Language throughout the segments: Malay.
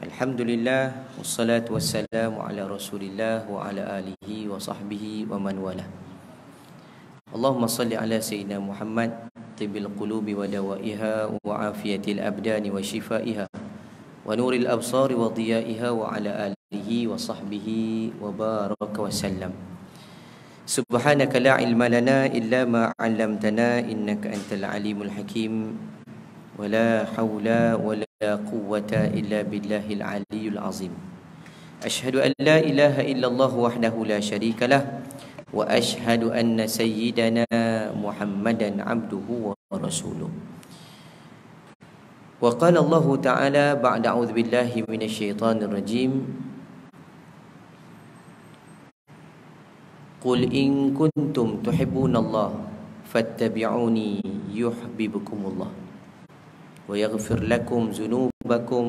Alhamdulillah, wassalatu wassalamu ala rasulillah wa ala alihi wa sahbihi wa man wala. Allahumma salli ala sayyidina Muhammad tibbil qulubi wa dawaiha wa afiyatil abdani wa shifaiha wa nuril absari wa diyaiha wa ala alihi wa sahbihi wa baraka wa sallam. Subhanaka la ilma lana illa ma 'allamtana innaka antal alimul hakim. ولا حول ولا قوة إلا بالله العلي العظيم. أشهد أن لا إله إلا الله وحده لا شريك له وأشهد أن سيدنا محمدا عبده ورسوله. وقال الله تعالى بعد أعوذ بالله من الشيطان الرجيم قل إن كنتم تحبون الله فاتبعوني يحببكم الله ويغفر لكم ذنوبكم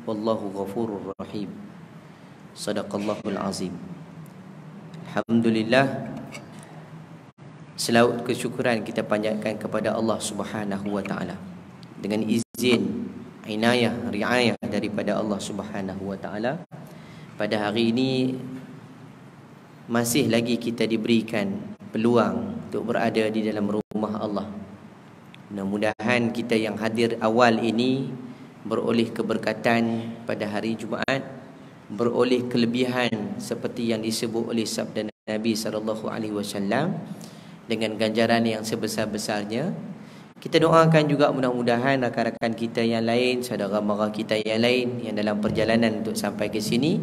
والله غفور رحيم. Sadaqallahul azim. Alhamdulillah, selawat kesyukuran kita panjatkan kepada Allah Subhanahu wa taala dengan izin, inayah, riayah daripada Allah Subhanahu wa taala. Pada hari ini masih lagi kita diberikan peluang untuk berada di dalam rumah Allah. Mudah-mudahan kita yang hadir awal ini beroleh keberkatan pada hari Jumaat, beroleh kelebihan seperti yang disebut oleh sabda Nabi SAW dengan ganjaran yang sebesar-besarnya. Kita doakan juga mudah-mudahan rakan-rakan kita yang lain, saudara mara kita yang lain yang dalam perjalanan untuk sampai ke sini,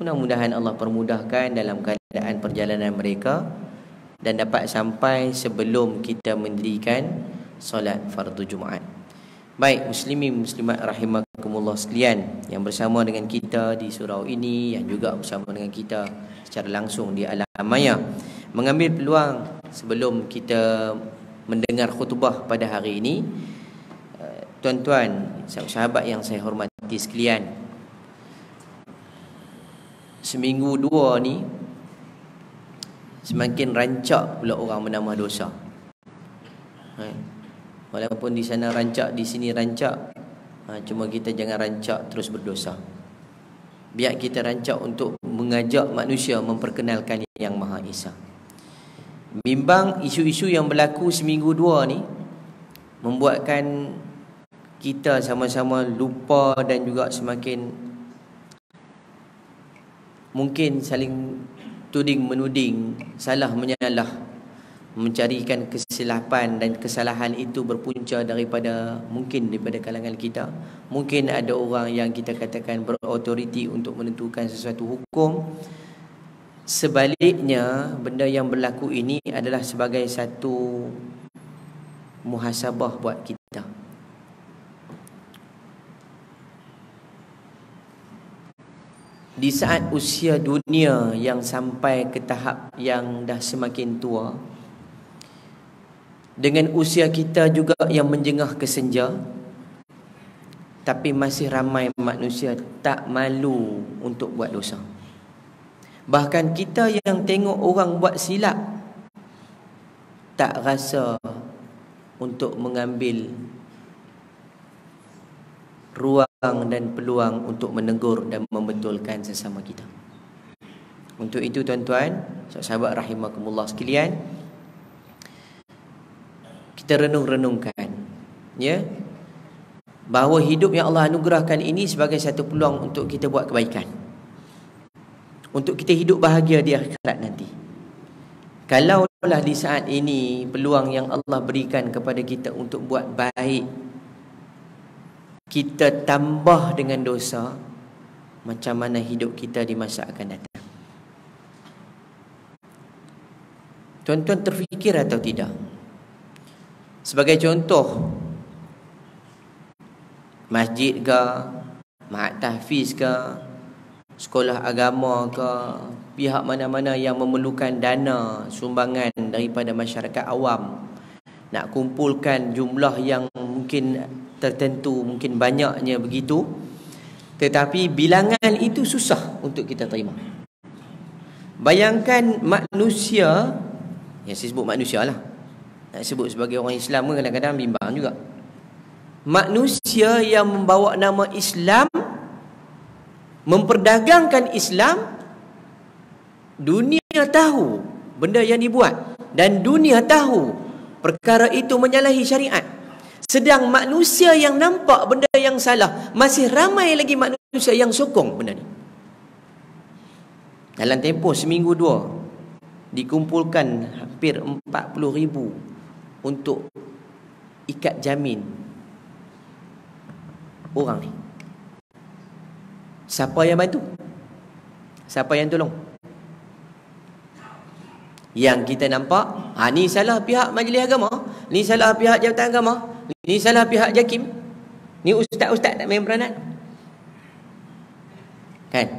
mudah-mudahan Allah permudahkan dalam keadaan perjalanan mereka dan dapat sampai sebelum kita mendirikan solat fardu Jumaat. Baik, muslimin muslimat rahimakumullah sekalian yang bersama dengan kita di surau ini, yang juga bersama dengan kita secara langsung di alam maya, mengambil peluang sebelum kita mendengar khutbah pada hari ini. Tuan-tuan, sahabat yang saya hormati sekalian, seminggu dua ni semakin rancak pula orang menambah dosa. Walaupun di sana rancak, di sini rancak, cuma kita jangan rancak terus berdosa. Biar kita rancak untuk mengajak manusia memperkenalkan Yang Maha Esa. Bimbang isu-isu yang berlaku seminggu dua ni membuatkan kita sama-sama lupa dan juga semakin mungkin saling tuding menuding, salah menyalah, mencarikan kesilapan, dan kesalahan itu berpunca daripada kalangan kita. Mungkin ada orang yang kita katakan berautoriti untuk menentukan sesuatu hukum. Sebaliknya, benda yang berlaku ini adalah sebagai satu muhasabah buat kita. Di saat usia dunia yang sampai ke tahap yang dah semakin tua, dengan usia kita juga yang menjengah ke senja, tapi masih ramai manusia tak malu untuk buat dosa. Bahkan kita yang tengok orang buat silap tak rasa untuk mengambil ruang dan peluang untuk menegur dan membetulkan sesama kita. Untuk itu tuan-tuan, sahabat rahimakumullah sekalian, kita renung-renungkan, ya, bahawa hidup yang Allah anugerahkan ini sebagai satu peluang untuk kita buat kebaikan, untuk kita hidup bahagia di akhirat nanti. Kalaulah di saat ini peluang yang Allah berikan kepada kita untuk buat baik, kita tambah dengan dosa, macam mana hidup kita di masa akan datang? Tuan-tuan terfikir atau tidak? Sebagai contoh, masjid ke, mahat tahfiz ke, sekolah agama ke, pihak mana-mana yang memerlukan dana sumbangan daripada masyarakat awam, nak kumpulkan jumlah yang mungkin tertentu, mungkin banyaknya begitu, tetapi bilangan itu susah untuk kita terima. Bayangkan manusia, yang saya sebut manusia lah, nak sebut sebagai orang Islam kadang-kadang bimbang juga. Manusia yang membawa nama Islam Memperdagangkan Islam, dunia tahu benda yang dibuat dan dunia tahu perkara itu menyalahi syariat. Sedang manusia yang nampak benda yang salah, masih ramai lagi manusia yang sokong benda ni. Dalam tempoh seminggu dua, dikumpulkan hampir 40,000 untuk ikat jamin orang ni. Siapa yang bantu? Siapa yang tolong? Yang kita nampak, ni salah pihak majlis agama, ni salah pihak jabatan agama, ni salah pihak JAKIM, ni ustaz-ustaz tak main peranan. Kan?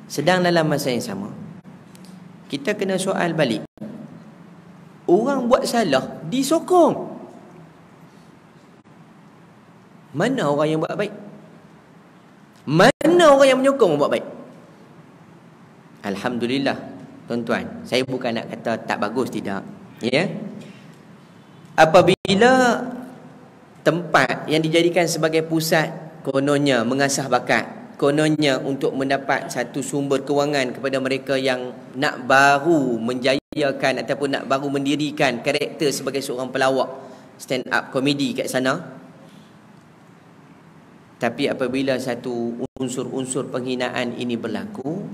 Sedang dalam masa yang sama, kita kena soal balik. Orang buat salah, disokong. Mana orang yang buat baik? Mana orang yang menyokong buat baik? Alhamdulillah, tuan-tuan. Saya bukan nak kata tak bagus, tidak. Ya. Apabila tempat yang dijadikan sebagai pusat, kononnya mengasah bakat, kononnya untuk mendapat satu sumber kewangan kepada mereka yang nak baru menjayakan ataupun nak baru mendirikan karakter sebagai seorang pelawak stand up komedi kat sana. Tapi apabila satu unsur-unsur penghinaan ini berlaku,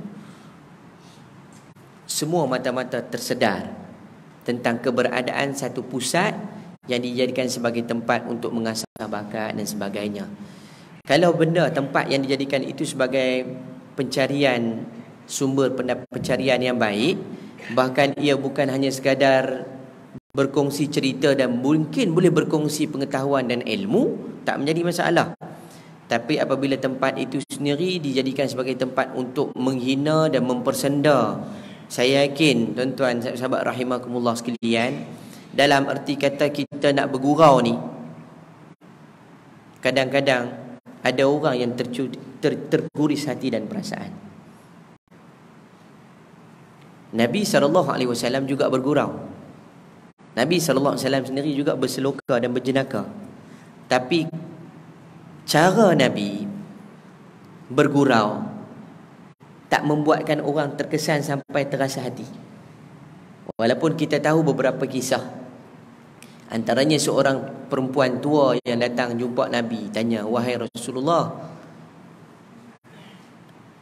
semua mata-mata tersedar tentang keberadaan satu pusat yang dijadikan sebagai tempat untuk mengasah bakat dan sebagainya. Kalau benda tempat yang dijadikan itu sebagai pencarian sumber pencarian yang baik, bahkan ia bukan hanya sekadar berkongsi cerita dan mungkin boleh berkongsi pengetahuan dan ilmu, tak menjadi masalah. Tapi apabila tempat itu sendiri dijadikan sebagai tempat untuk menghina dan mempersenda, saya yakin tuan-tuan sahabat rahimakumullah sekalian, dalam erti kata kita nak bergurau ni, kadang-kadang ada orang yang terkuris hati dan perasaan. Nabi SAW juga bergurau. Nabi SAW sendiri juga berseloka dan berjenaka. Tapi cara Nabi bergurau tak membuatkan orang terkesan sampai terasa hati. Walaupun kita tahu beberapa kisah, antaranya seorang perempuan tua yang datang jumpa Nabi, tanya, "Wahai Rasulullah,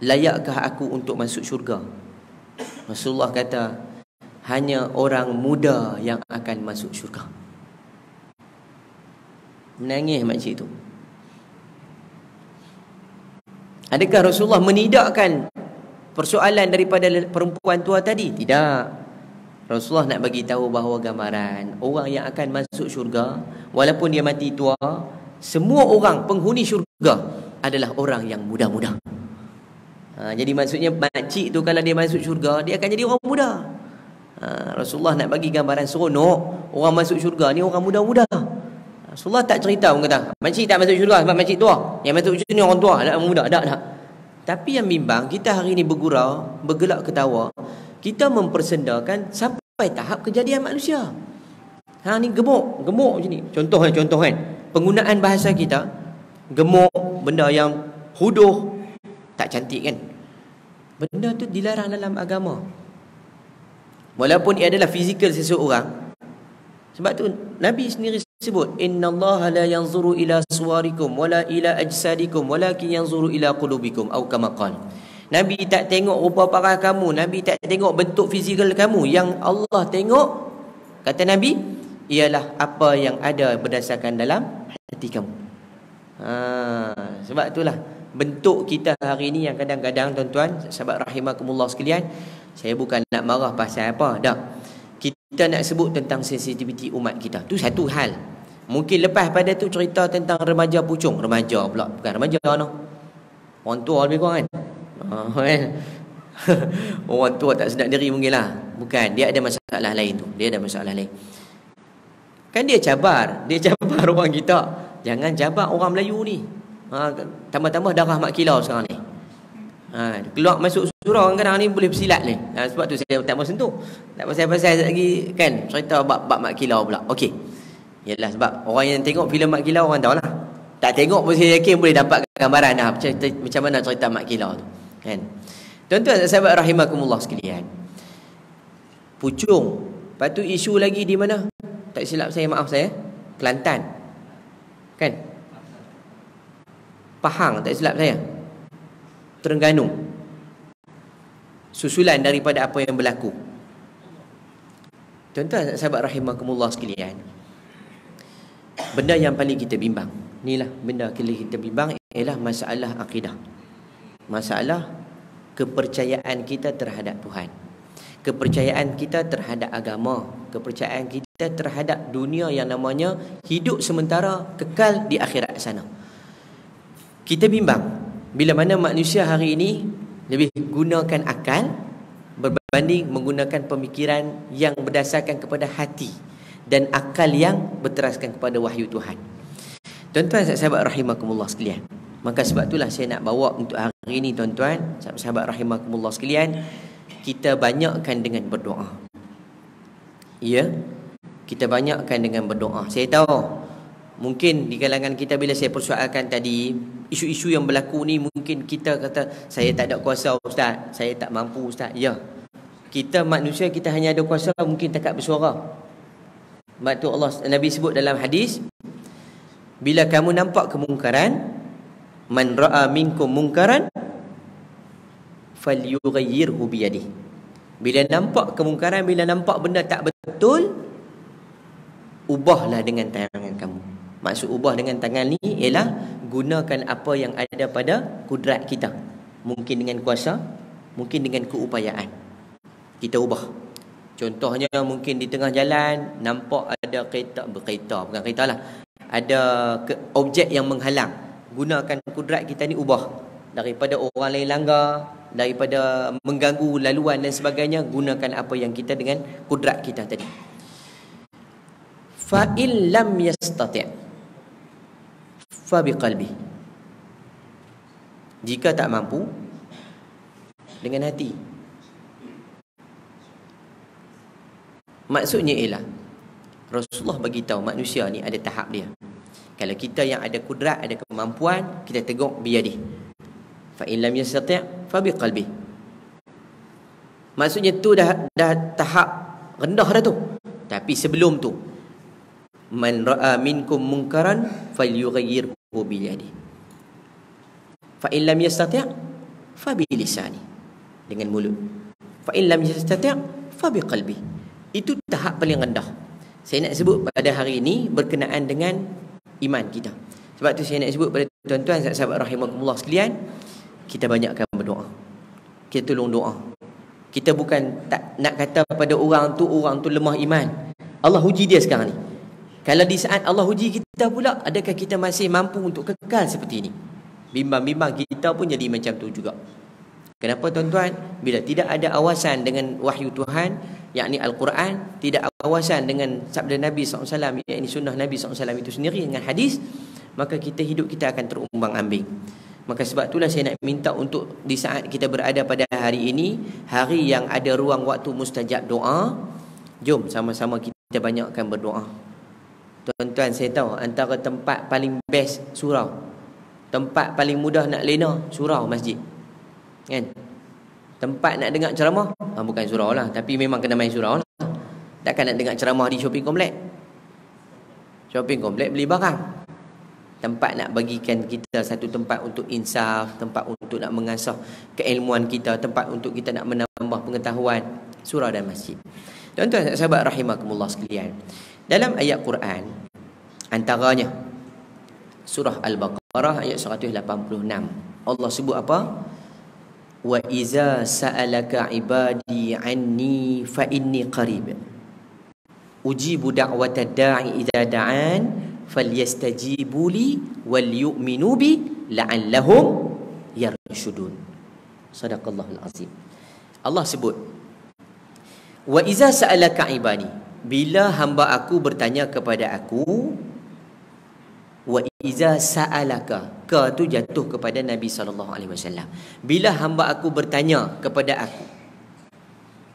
layakkah aku untuk masuk syurga?" Rasulullah kata, "Hanya orang muda yang akan masuk syurga." Menangis makcik tu. Adakah Rasulullah menidakkan persoalan daripada perempuan tua tadi? Tidak. Rasulullah nak bagi tahu bahawa gambaran orang yang akan masuk syurga, walaupun dia mati tua, semua orang penghuni syurga adalah orang yang muda-muda. Jadi maksudnya makcik tu kalau dia masuk syurga, dia akan jadi orang muda. Rasulullah nak bagi gambaran seronok orang masuk syurga ni orang muda-muda. Rasulullah tak cerita pun kata makcik tak masuk syurga sebab makcik tua, yang masuk syurga ni orang tua, tak muda, tak. Tapi yang bimbang, kita hari ni bergurau, bergelak ketawa, kita mempersendakan sampai tahap kejadian manusia. Ni gemuk macam ni. Contoh kan, penggunaan bahasa kita, gemuk, benda yang huduh, tak cantik kan. Benda tu dilarang dalam agama. Walaupun ia adalah fizikal seseorang. Sebab tu Nabi sendiri sebut, "Innallaha la yanzuru ila suwarikum wala ila ajsadikum walakin yanzuru ila qulubikum," atau kama qala. Nabi tak tengok rupa parah kamu, Nabi tak tengok bentuk fizikal kamu. Yang Allah tengok, kata Nabi, ialah apa yang ada berdasarkan dalam hati kamu. Sebab itulah bentuk kita hari ini yang kadang-kadang tuan-tuan sahabat rahimakumullah sekalian, saya bukan nak marah pasal apa, tak. Kita nak sebut tentang sensitiviti umat kita. Tu satu hal. Mungkin lepas pada tu cerita tentang remaja pucung. Remaja pula, bukan remaja no. Orang tua lebih kurang kan. Orang tua tak sedar diri mungkin lah. Bukan, dia ada masalah lain tu. Dia ada masalah lain. Kan dia cabar orang kita. Jangan cabar orang Melayu ni. Tambah-tambah darah mak kilau sekarang ni. Keluar masuk surau kadang-kadang ni boleh bersilat ni. Sebab tu saya tak mau sentuh. Tak pasal-pasal lagi kan cerita bab mak kilau pula. Okey. Yalah sebab orang yang tengok filem mak kilau orang tahulah. Tak tengok pun saya yakin boleh dapat gambaran dah macam mana cerita Mak Kila tu. Kan? Tuan-tuan sahabat rahimakumullah sekalian. Puchong. Lepas tu isu lagi di mana? Tak silap saya, maaf saya. Kelantan. Kan? Pahang, tak silap saya. Terengganu. Susulan daripada apa yang berlaku. Tuan-tuan sahabat rahimakumullah sekalian. Benda yang paling kita bimbang. Inilah benda kita bimbang ialah masalah akidah. Masalah kepercayaan kita terhadap Tuhan. Kepercayaan kita terhadap agama, kepercayaan kita terhadap dunia yang namanya hidup sementara, kekal di akhirat sana. Kita bimbang bila mana manusia hari ini lebih gunakan akal berbanding menggunakan pemikiran yang berdasarkan kepada hati dan akal yang berteraskan kepada wahyu Tuhan. Tuan-tuan sahabat rahimakumullah sekalian, maka sebab itulah saya nak bawa untuk hari ini tuan-tuan sahabat rahimakumullah sekalian, kita banyakkan dengan berdoa. Ya, kita banyakkan dengan berdoa. Saya tahu mungkin di kalangan kita bila saya persoalkan tadi isu-isu yang berlaku ni, mungkin kita kata saya tak ada kuasa ustaz, saya tak mampu ustaz. Ya, kita manusia, kita hanya ada kuasa mungkin takat bersuara. Sebab tu Allah, Nabi sebut dalam hadis, bila kamu nampak kemungkaran, man ra'a minkum munkaran falyughayyirhu biyadihi. Bila nampak kemungkaran, bila nampak benda tak betul, ubahlah dengan tangan kamu. Maksud ubah dengan tangan ni ialah gunakan apa yang ada pada kudrat kita. Mungkin dengan kuasa, mungkin dengan keupayaan. Kita ubah. Contohnya mungkin di tengah jalan nampak ada bukan kereta lah, ada objek yang menghalang. Gunakan kudrat kita ni, ubah. Daripada orang lain langgar, daripada mengganggu laluan dan sebagainya, gunakan apa yang kita dengan kudrat kita tadi. Fa in lam yastati' fa biqalbi. Jika tak mampu, dengan hati. Maksudnya ialah Rasulullah bagi tahu manusia ni ada tahap dia. Kalau kita yang ada kudrat, ada kemampuan, kita tegur biyadih. Fa in lam yastati' fa biqalbi. Maksudnya tu dah tahap rendah dah tu. Tapi sebelum tu, man ra'a minkum munkaran falyughayyirhu biyadihi. Fa in lam yastati' fa bi lisani, dengan mulut. Fa in lam yastati' fa biqalbi. Itu tahap paling rendah. Saya nak sebut pada hari ini berkenaan dengan iman kita. Sebab tu saya nak sebut pada tuan-tuan sahabat rahimakumullah sekalian, kita banyakkan berdoa. Kita tolong doa. Kita bukan tak nak kata pada orang tu lemah iman. Allah uji dia sekarang ni. Kalau di saat Allah uji kita pula, adakah kita masih mampu untuk kekal seperti ini? Bimbang-bimbang kita pun jadi macam tu juga. Kenapa tuan-tuan? Bila tidak ada awasan dengan wahyu Tuhan, yakni Al-Quran, tidak awasan dengan sabda Nabi SAW, yakni sunnah Nabi SAW itu sendiri, dengan hadis, maka hidup kita akan terumbang-ambing. Maka sebab itulah saya nak minta untuk di saat kita berada pada hari ini, hari yang ada ruang waktu mustajab doa, jom sama-sama kita banyakkan berdoa. Tuan-tuan, saya tahu antara tempat paling best surau, tempat paling mudah nak lena, surau masjid. Kan? Tempat nak dengar ceramah, bukan surau lah, tapi memang kena main surau lah. Takkan nak dengar ceramah di shopping komplek. Shopping komplek beli barang. Tempat nak bagikan kita satu tempat untuk insaf, tempat untuk nak mengasah keilmuan kita, tempat untuk kita nak menambah pengetahuan, surau dan masjid. Tuan-tuan sahabat rahimakumullah sekalian, dalam ayat Quran, antaranya surah Al-Baqarah ayat 186, Allah sebut apa? Wa iza sa'alaka ibadi anni fa inni qarib ujibu da'watad da'i idza da'an falyastajibu li wal yu'minu bi la'allahum yarshudun. Sadaqallahul azim. Allah sebut, wa iza sa'alaka ibadi, bila hamba aku bertanya kepada aku. Wa iza sa'alaka, ka tu jatuh kepada Nabi SAW. Bila hamba aku bertanya kepada aku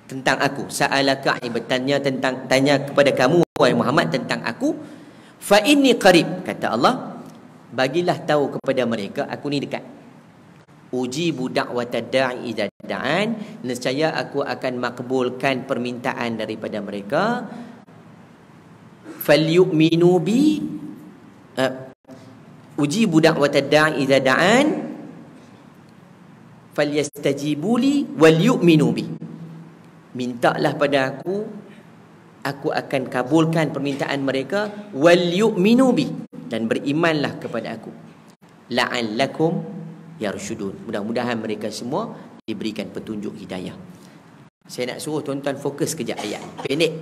tentang aku, sa'alaka, bertanya tanya kepada kamu wahai Muhammad tentang aku, fa inni qarib, kata Allah, bagilah tahu kepada mereka aku ni dekat. Ujibu da'watad da'i idza da'an, nescaya aku akan makbulkan permintaan daripada mereka. Falyu'minu bi, ujibu da'watad da'i idza da'an falyastajibu li walyu'minu bi. Mintalah pada aku akan kabulkan permintaan mereka, walyu'minu bi, dan berimanlah kepada aku, la'allakum yarshudun, mudah-mudahan mereka semua diberikan petunjuk hidayah. Saya nak suruh tuan-tuan fokus kejap ayat pendek.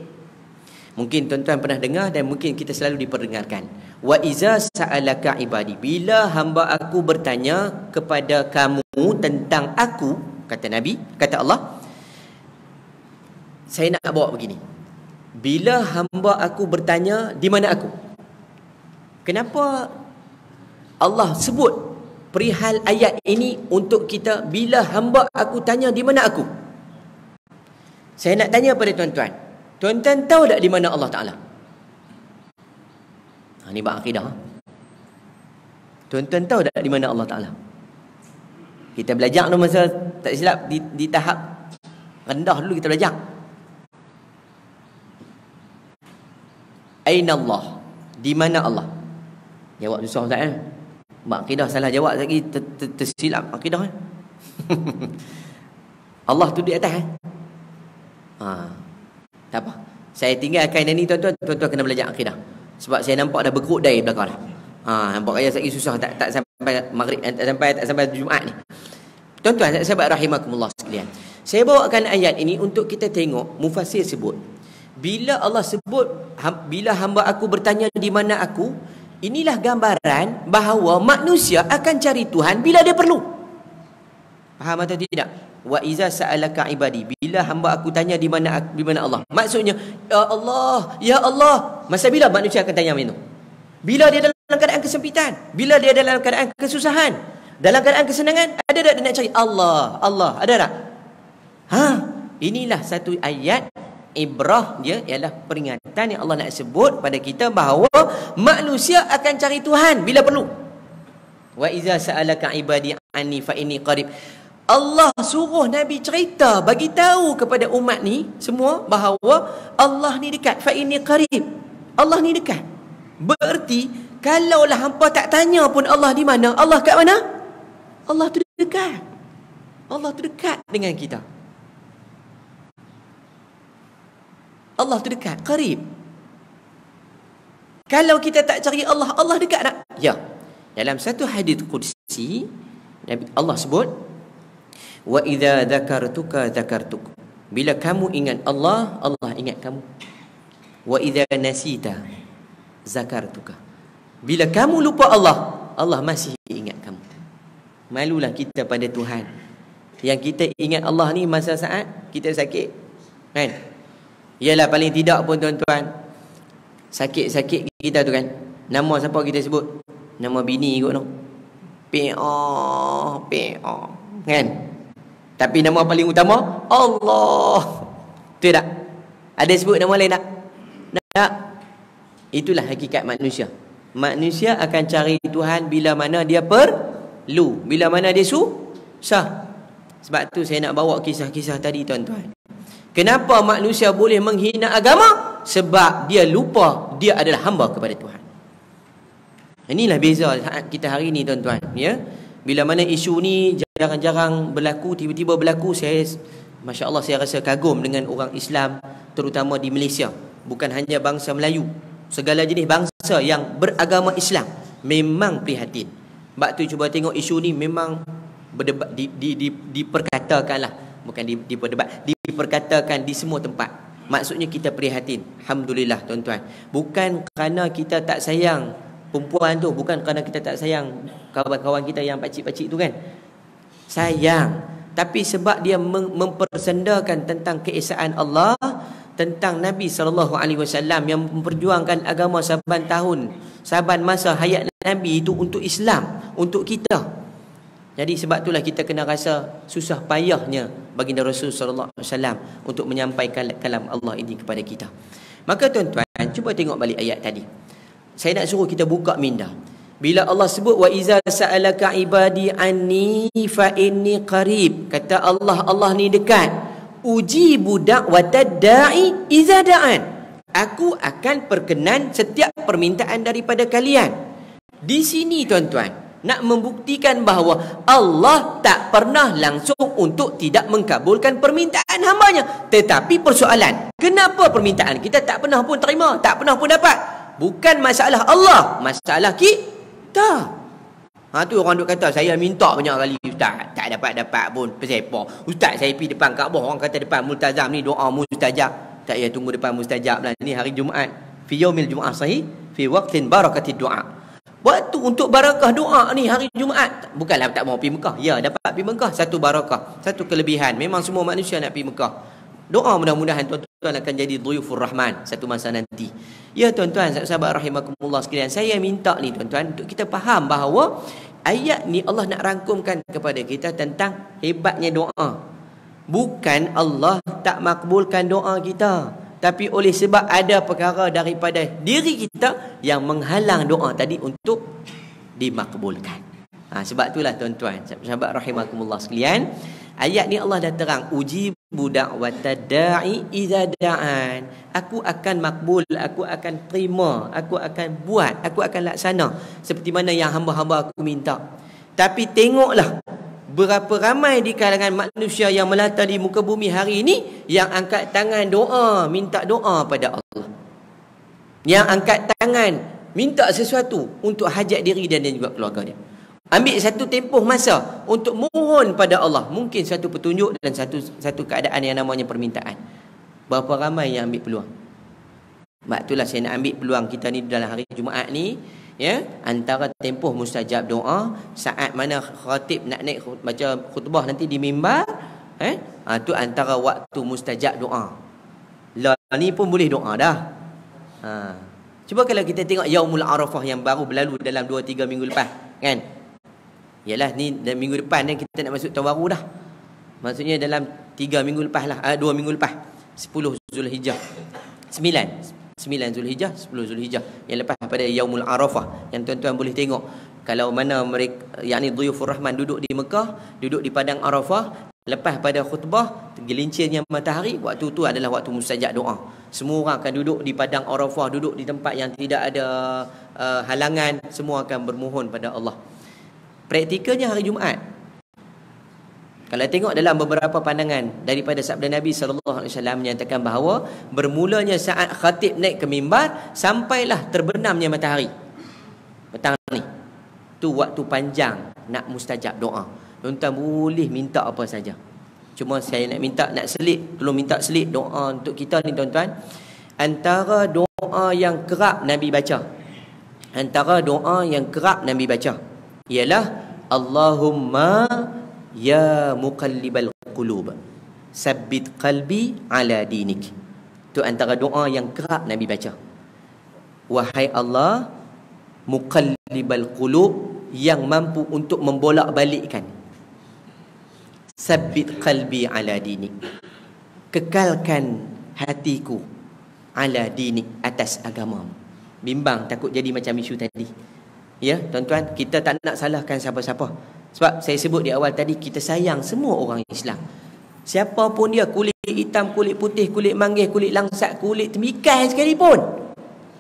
Mungkin tuan-tuan pernah dengar dan mungkin kita selalu diperdengarkan. Wa iza sa'alaka ibadi, bila hamba aku bertanya kepada kamu tentang aku, kata Nabi, kata Allah, saya nak bawa begini. Bila hamba aku bertanya di mana aku? Kenapa Allah sebut perihal ayat ini untuk kita? Bila hamba aku tanya di mana aku? Saya nak tanya pada tuan-tuan. Tuan-tuan tahu tak di mana Allah Ta'ala? Ini bab akidah. Tuan-tuan tahu tak di mana Allah Ta'ala? Kita belajar tu masa tak silap di tahap rendah dulu kita belajar. Aina Allah? Di mana Allah? Jawab susah tak kan? Mak akidah salah jawab lagi tersilap akidah. Allah tu di atas. Tak apa. Saya tinggalkan ini tuan-tuan. Tuan-tuan kena belajar akidah. Sebab saya nampak dah berkerut dari belakang dah. Nampak raya lagi susah tak sampai maghrib, tak sampai Jumaat ni. Tuan-tuan, sahabat rahimakumullah sekalian. Saya bawakan ayat ini untuk kita tengok mufassir sebut. Bila Allah sebut bila hamba aku bertanya di mana aku, inilah gambaran bahawa manusia akan cari Tuhan bila dia perlu. Faham atau tidak? Wa iza sa'alaka ibadi, bila hamba aku tanya di mana Allah. Maksudnya, ya Allah. Masa bila manusia akan tanya macam itu? Bila dia dalam keadaan kesempitan, bila dia dalam keadaan kesusahan, dalam keadaan kesenangan, ada tak dia nak cari Allah, ada tak? Inilah satu ayat ibrah, dia ialah peringatan yang Allah nak sebut pada kita bahawa manusia akan cari Tuhan bila perlu. Wa iza sa'alaka ibadi anni fa inni qarib. Allah suruh Nabi cerita, bagi tahu kepada umat ni semua bahawa Allah ni dekat. Fa inni qarib. Allah ni dekat. Berarti kalaulah hampa tak tanya pun Allah di mana, Allah kat mana? Allah tu dekat. Allah tu dekat dengan kita. Allah tu dekat, qarib. Kalau kita tak cari Allah, Allah dekat tak? Ya. Dalam satu hadis qudsi, Allah sebut, wa idza dzakartuka dzakartuk. Bila kamu ingat Allah, Allah ingat kamu. Wa idza nasita zakartuka. Bila kamu lupa Allah, Allah masih ingat kamu. Malulah kita pada Tuhan. Yang kita ingat Allah ni masa saat kita sakit, kan? Ialah paling tidak pun tuan-tuan, sakit-sakit kita tu kan, nama siapa kita sebut? Nama bini kot tu. P.O. Kan? Tapi nama paling utama Allah. Betul tak? Ada sebut nama lain tak? Tak. Itulah hakikat manusia. Manusia akan cari Tuhan bila mana dia perlu, bila mana dia susah. Sebab tu saya nak bawa kisah-kisah tadi tuan-tuan. Kenapa manusia boleh menghina agama? Sebab dia lupa dia adalah hamba kepada Tuhan. Inilah beza saat kita hari ni tuan-tuan, ya. Bila mana isu ni jarang-jarang berlaku, tiba-tiba berlaku, saya Masya Allah, saya rasa kagum dengan orang Islam, terutama di Malaysia. Bukan hanya bangsa Melayu, segala jenis bangsa yang beragama Islam memang prihatin. Sebab tu cuba tengok isu ni memang berdebat, diperkatakanlah. Bukan diperkatakan di semua tempat. Maksudnya kita prihatin. Alhamdulillah tuan-tuan. Bukan kerana kita tak sayang perempuan tu, bukan kerana kita tak sayang kawan-kawan kita yang pakcik-pakcik tu kan. Sayang. Tapi sebab dia mempersendakan tentang keesaan Allah, tentang Nabi SAW yang memperjuangkan agama saban tahun, saban masa hayat Nabi itu untuk Islam, untuk kita. Jadi sebab itulah kita kena rasa susah payahnya baginda Rasul sallallahu alaihi wasallam untuk menyampaikan kalam Allah ini kepada kita. Maka tuan-tuan, cuba tengok balik ayat tadi. Saya nak suruh kita buka minda. Bila Allah sebut wa iza sa'alaka ibadi anni fa inni qarib, kata Allah, Allah ni dekat. Ujibu da'watad da'i iza da'an. Aku akan perkenan setiap permintaan daripada kalian. Di sini tuan-tuan, nak membuktikan bahawa Allah tak pernah langsung untuk tidak mengkabulkan permintaan hambanya. Tetapi persoalan, kenapa permintaan kita tak pernah pun terima, tak pernah pun dapat? Bukan masalah Allah, masalah kita. Tu orang duk kata, saya minta banyak kali ustaz, tak dapat-dapat pun. Pesepah. Ustaz, saya pergi depan Kaabah, orang kata depan multazam ni doa mustajab. Tak payah tunggu depan mustajab lah. Ni hari Jumaat. Fi yaumil Jumaat sahih, fi waqtin barakatid doa. Waktu untuk barakah doa ni hari Jumaat. Bukanlah tak mau pergi Mekah. Ya, dapat pergi Mekah, satu barakah, satu kelebihan. Memang semua manusia nak pergi Mekah. Doa mudah-mudahan tuan-tuan akan jadi dhuyufur rahman satu masa nanti. Ya tuan-tuan, sahabat rahimakumullah sekalian, saya minta ni tuan-tuan untuk kita faham bahawa ayat ni Allah nak rangkumkan kepada kita tentang hebatnya doa. Bukan Allah tak makbulkan doa kita, tapi oleh sebab ada perkara daripada diri kita yang menghalang doa tadi untuk dimakbulkan. Sebab itulah tuan-tuan, sahabat rahimakumullah sekalian, ayat ni Allah dah terang, ujibu da'watad da'i idza da'an. Aku akan makbul, aku akan terima, aku akan buat, aku akan laksana seperti mana yang hamba-hamba aku minta. Tapi tengoklah berapa ramai di kalangan manusia yang melata di muka bumi hari ini yang angkat tangan doa, minta doa pada Allah. Yang angkat tangan minta sesuatu untuk hajat diri dan juga keluarga dia. Ambil satu tempoh masa untuk mohon pada Allah, mungkin satu petunjuk dan satu keadaan yang namanya permintaan. Berapa ramai yang ambil peluang? Sebab itulah saya nak ambil peluang kita ni dalam hari Jumaat ni, ya, antara tempoh mustajab doa, saat mana khatib nak naik baca khutbah nanti di mimbar, tu antara waktu mustajab doa. Lah ni pun boleh doa dah. Cuba kalau kita tengok Yaumul Arafah yang baru berlalu dalam 2-3 minggu lepas, kan? Yalah, ni dalam minggu depan ni kita nak masuk tahun baru dah. Maksudnya dalam 3 minggu lepas lah, 2 minggu lepas, 10 Zulhijjah, 9 Zulhijjah, 10 Zulhijjah, yang lepas pada Yaumul Arafah, yang tuan-tuan boleh tengok kalau mana mereka, yakni dhuyufur rahman duduk di Mekah, duduk di padang Arafah, lepas pada khutbah tergelincirnya matahari, waktu tu adalah waktu mustajab doa. Semua orang akan duduk di padang Arafah, duduk di tempat yang tidak ada halangan, semua akan bermohon pada Allah. Praktikalnya hari Jumaat. Kalau tengok dalam beberapa pandangan daripada sabda Nabi SAW menyatakan bahawa bermulanya saat khatib naik ke mimbar sampailah terbenamnya matahari petang ni, tu waktu panjang nak mustajab doa. Tuan-tuan boleh minta apa saja. Cuma saya nak minta, nak selit, tolong minta selit doa untuk kita ni tuan-tuan. Antara doa yang kerap Nabi baca, ialah Allahumma ya muqallibal qulub sabbit qalbi ala dinik. Itu antara doa yang kerap Nabi baca. Wahai Allah muqallibal qulub, yang mampu untuk membolak-balikkan, sabbit qalbi ala dinik, kekalkan hatiku, ala dinik, atas agamamu. Bimbang takut jadi macam isu tadi. Ya, tuan-tuan, kita tak nak salahkan siapa-siapa. Sebab saya sebut di awal tadi, kita sayang semua orang Islam. Siapa pun dia, kulit hitam, kulit putih, kulit manggis, kulit langsat, kulit temikai sekalipun.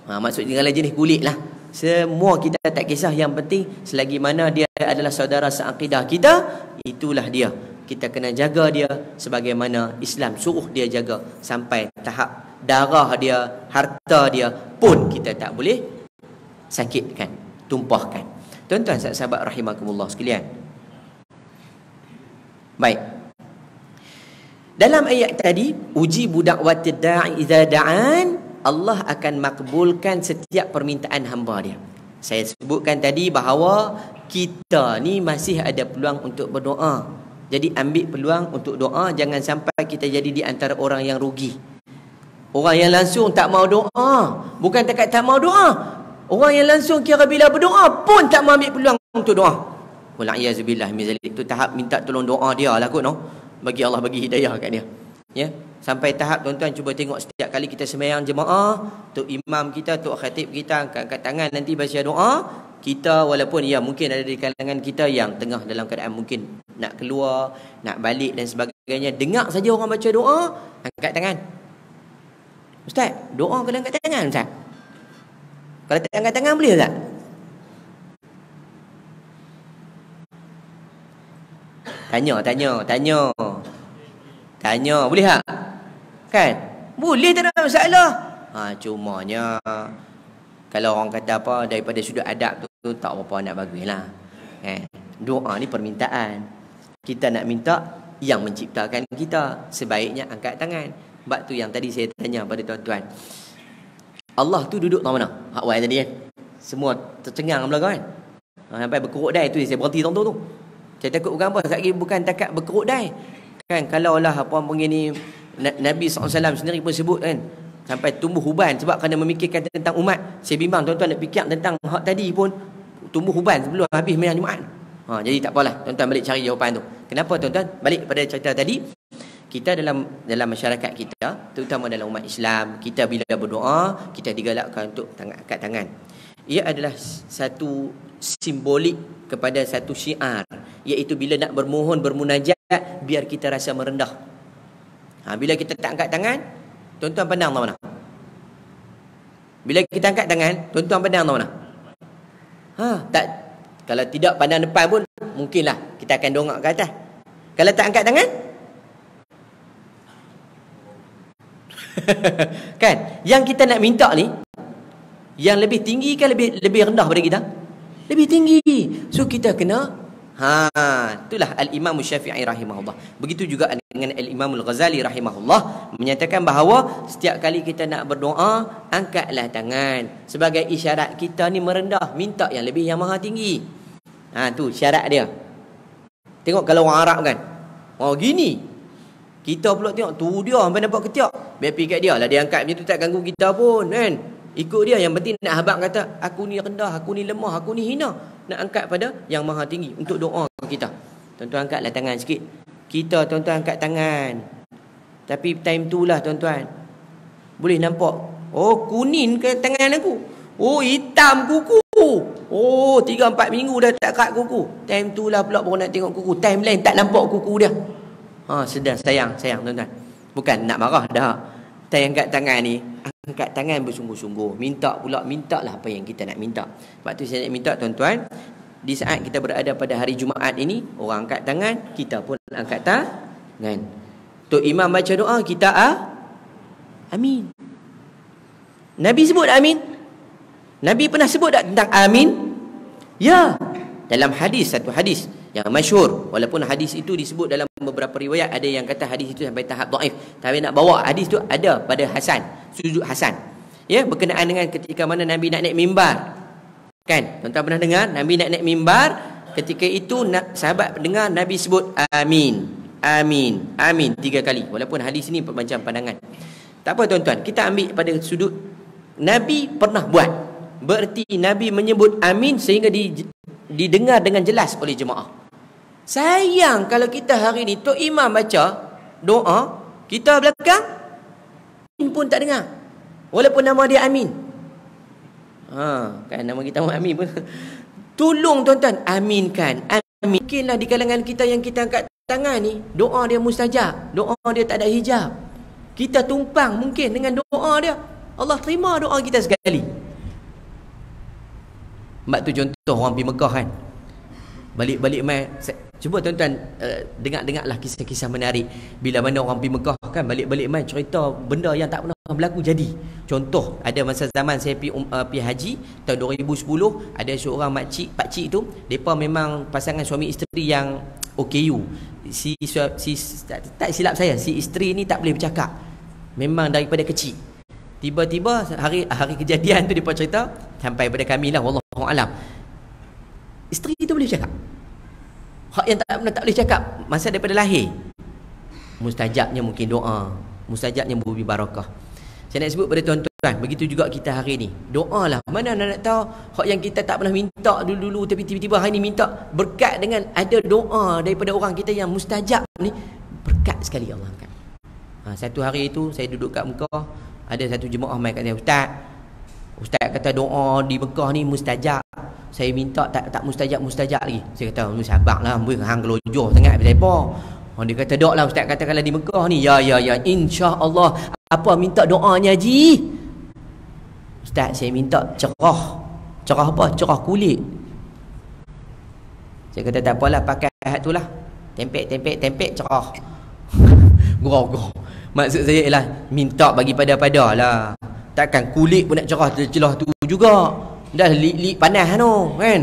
Maksudnya segala jenis kulit lah. Semua kita tak kisah, yang penting selagi mana dia adalah saudara seakidah kita, itulah dia. Kita kena jaga dia sebagaimana Islam suruh dia jaga. Sampai tahap darah dia, harta dia pun kita tak boleh sakitkan, tumpahkan. Tuan-tuan sahabat rahimakumullah sekalian. Baik. Dalam ayat tadi, ujibu da'watid da'i idza da'an, Allah akan makbulkan setiap permintaan hamba dia. Saya sebutkan tadi bahawa kita ni masih ada peluang untuk berdoa. Jadi ambil peluang untuk doa, jangan sampai kita jadi di antara orang yang rugi. Orang yang langsung tak mau doa, bukan takat tak mau doa, orang yang langsung kira bila berdoa pun tak mau ambil peluang untuk doa. Wal'iyazubillah min zalik. Tu tahap minta tolong doa dia lah kot, no? Bagi Allah bagi hidayah kat dia. Ya, sampai tahap tuan-tuan cuba tengok setiap kali kita sembahyang jemaah, tok imam kita, tok khatib kita angkat tangan nanti baca doa, kita walaupun ya mungkin ada di kalangan kita yang tengah dalam keadaan mungkin nak keluar, nak balik dan sebagainya, dengar saja orang baca doa, angkat tangan. Ustaz, doa kena angkat tangan Ustaz? Kalau tak angkat tangan boleh tak? Tanya, boleh tak? Kan? Boleh, tak ada masalah. Cumanya kalau orang kata apa, daripada sudut adab tu tak apa nak baguslah. Doa ni permintaan. Kita nak minta yang menciptakan kita, sebaiknya angkat tangan. Sebab tu yang tadi saya tanya pada tuan-tuan, Allah tu duduk tahu mana? Hak wai tadi kan. Semua tercengang belakang kan. Sampai berkerut dai tu saya berhenti tu. Saya takut bukan apa, bukan takat berkerut dai. Kan kalau lah apa begini, Nabi SAW sendiri pun sebut kan, sampai tumbuh uban sebab kena memikirkan tentang umat. Saya bimbang tuan-tuan nak fikir tentang hak tadi pun tumbuh uban sebelum habis sembahyang Jumaat. Jadi tak apalah, tuan-tuan balik cari jawapan tu. Kenapa tuan-tuan? Balik pada cerita tadi. Kita dalam masyarakat kita, terutama dalam umat Islam, kita bila berdoa, kita digalakkan untuk angkat tangan. Ia adalah satu simbolik kepada satu syiar, iaitu bila nak bermohon, bermunajat, biar kita rasa merendah. Bila kita tak angkat tangan, tuan-tuan pandang tahu mana? Bila kita angkat tangan, tuan-tuan pandang tahu mana? Tak. Kalau tidak pandang depan pun, mungkinlah kita akan dongak ke atas. Kalau tak angkat tangan, kan? Yang kita nak minta ni, yang lebih tinggi ke lebih rendah pada kita? Lebih tinggi. So kita kena, itulah Al-Imam Syafi'i rahimahullah. Begitu juga dengan Al-Imam Al-Ghazali rahimahullah, menyatakan bahawa setiap kali kita nak berdoa, angkatlah tangan sebagai isyarat kita ni merendah, minta yang lebih, yang maha tinggi. Tu syarat dia. Tengok kalau orang Arab kan, gini. Kita pula tengok tu dia sampai nampak ketiak. Biar pergi kat dia lah, dia angkat macam tu tak ganggu kita pun kan. Ikut dia, yang penting nak habaq kata aku ni rendah, aku ni lemah, aku ni hina. Nak angkat pada yang maha tinggi untuk doa kita. Tuan-tuan angkatlah tangan sikit. Kita tuan-tuan angkat tangan. Tapi time tu lah tuan-tuan, boleh nampak, kuning ke tangan aku, hitam kuku, 3-4 minggu dah tak kat kuku. Time tu lah pula baru nak tengok kuku. Time lain tak nampak kuku dia. Sedang sayang tuan-tuan. Bukan nak marah dah. Time angkat tangan ni, angkat tangan bersungguh-sungguh. Mintalah apa yang kita nak minta. Sebab tu saya nak minta tuan-tuan, di saat kita berada pada hari Jumaat ini, orang angkat tangan, kita pun angkat tangan. Tok Imam baca doa, kita amin. Nabi sebut amin. Nabi pernah sebut tak tentang amin? Ya. Dalam hadis, satu hadis yang masyhur, walaupun hadis itu disebut dalam beberapa riwayat, ada yang kata hadis itu sampai tahap dhaif, tapi nak bawa hadis itu ada pada Hasan, sujud Hasan. Ya, berkenaan dengan ketika mana Nabi nak naik mimbar. Kan? Tuan-tuan pernah dengar Nabi nak naik mimbar, ketika itu sahabat dengar Nabi sebut amin. Amin. Amin 3 kali. Walaupun hadis ini macam pandangan. Tak apa tuan-tuan, kita ambil pada sudut Nabi pernah buat. Berarti Nabi menyebut amin sehingga didengar dengan jelas oleh jemaah. Sayang kalau kita hari ni Tok Imam baca doa, kita belakang pun tak dengar, walaupun nama dia amin. Kan nama kita amin pun. Tolong tuan-tuan, aminkan. Amin. Mungkinlah di kalangan kita yang kita angkat tangan ni, doa dia mustajab, doa dia tak ada hijab. Kita tumpang mungkin dengan doa dia, Allah terima doa kita sekali. Sebab tu contoh orang pergi Mekah kan, balik-balik mai, cuba tuan-tuan dengar-dengarlah kisah-kisah menarik. Bila mana orang pergi Mekah kan, balik-balik mai cerita benda yang tak pernah berlaku jadi. Contoh, ada masa zaman saya pergi haji tahun 2010, ada seorang pakcik tu, depa memang pasangan suami isteri yang OKU. Si tak silap saya, si isteri ni tak boleh bercakap, memang daripada kecil. Tiba-tiba hari kejadian tu depa cerita sampai pada kami lah, wallahu alam, isteri tu boleh cakap. Hak yang tak boleh cakap masa daripada lahir. Mustajabnya mungkin doa, mustajabnya beri barakah. Saya nak sebut pada tuan-tuan, begitu juga kita hari ni. Doalah, mana nak tahu hak yang kita tak pernah minta dulu-dulu, tapi tiba-tiba hari ni minta berkat dengan ada doa daripada orang kita yang mustajab ni, berkat sekali Allah angkat. Satu hari itu saya duduk kat Mekah, ada satu jemaah mai kat saya, Ustaz kata doa di Mekah ni mustajab. saya minta tak mustajab lagi. Saya kata, sabarlah, hang gelojoh sangat apa. Dia kata, dok lah ustaz, katakanlah di Mekah ni. Ya, insya-Allah. Apa minta doanya Haji? Ustaz, saya minta cerah. Cerah apa? Cerah kulit. Saya kata, tak apalah, pakai hat tu lah. Tempek cerah. Gurau. Maksud saya ialah minta bagi pada lah. Takkan kulit pun nak cerah celah tu juga. Dah panas tu kan.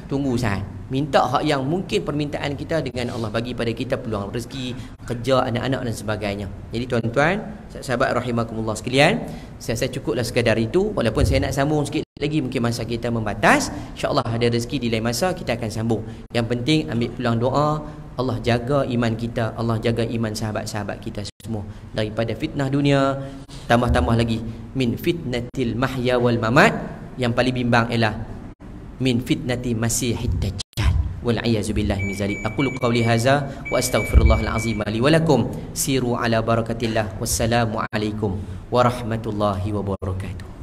Tunggu sah. Minta hak yang mungkin permintaan kita dengan Allah bagi pada kita peluang rezeki, kerja, anak-anak dan sebagainya. Jadi tuan-tuan, sahabat rahimakumullah sekalian, saya cukuplah sekadar itu. Walaupun saya nak sambung sikit lagi, mungkin masa kita membatas. InsyaAllah ada rezeki di lain masa kita akan sambung. Yang penting ambil peluang doa, Allah jaga iman kita, Allah jaga iman sahabat-sahabat kita semua daripada fitnah dunia, tambah-tambah lagi min fitnatil mahya wal mamat. Yang paling bimbang ialah min fitnati masihid dajjal wal a'yazu billahi min zalik. Aqulu qawli hadza wa astaghfirullahal azim li wa lakum. Siru ala barakatillah. Wassalamu alaikum warahmatullahi wabarakatuh.